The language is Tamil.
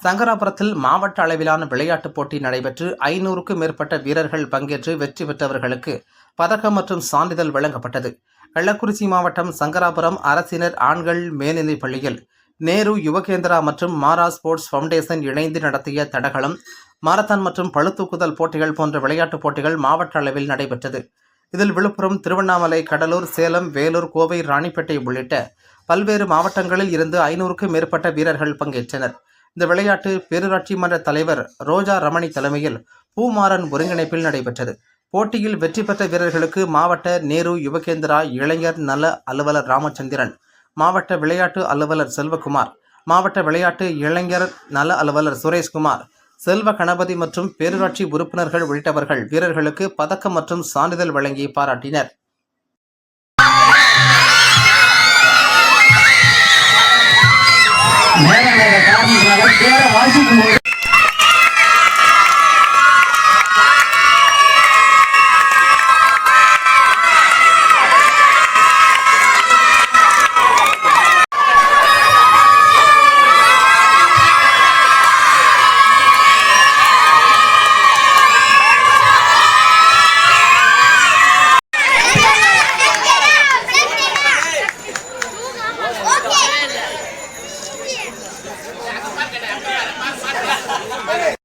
சங்கராபுரத்தில் மாவட்ட அளவிலான விளையாட்டுப் போட்டி நடைபெற்று 500க்கும் மேற்பட்ட வீரர்கள் பங்கேற்று வெற்றி பெற்றவர்களுக்கு பதக்கம் மற்றும் சான்றிதழ் வழங்கப்பட்டது. கள்ளக்குறிச்சி மாவட்டம் சங்கராபுரம் அரசினர் ஆண்கள் மேல்நிலைப் பள்ளியில் நேரு யுவகேந்திரா மற்றும் மாரா ஸ்போர்ட்ஸ் ஃபவுண்டேஷன் இணைந்து நடத்திய தடகளம், மாரத்தான் மற்றும் பளுதூக்குதல் போட்டிகள் போன்ற விளையாட்டுப் போட்டிகள் மாவட்ட அளவில் நடைபெற்றது. இதில் விழுப்புரம், திருவண்ணாமலை, கடலூர், சேலம், வேலூர், கோவை, ராணிப்பேட்டை உள்ளிட்ட பல்வேறு மாவட்டங்களில் இருந்து 500க்கும் மேற்பட்ட வீரர்கள் பங்கேற்றனர். இந்த விளையாட்டு பேரூராட்சி மன்ற தலைவர் ரோஜா ரமணி தலைமையில் பூமாறன் ஒருங்கிணைப்பில் நடைபெற்றது. போட்டியில் வெற்றி பெற்ற வீரர்களுக்கு மாவட்ட நேரு யுவகேந்திரா இளைஞர் நல அலுவலர் ராமச்சந்திரன், மாவட்ட விளையாட்டு அலுவலர் செல்வகுமார், மாவட்ட விளையாட்டு இளைஞர் நல அலுவலர் சுரேஷ்குமார், செல்வ கணபதி மற்றும் பேரூராட்சி உறுப்பினர்கள் உள்ளிட்டவர்கள் வீரர்களுக்கு பதக்கம் மற்றும் சான்றிதழ் வழங்கி பாராட்டினர். நேரம் காரணமாக பேரை வாசிக்கும்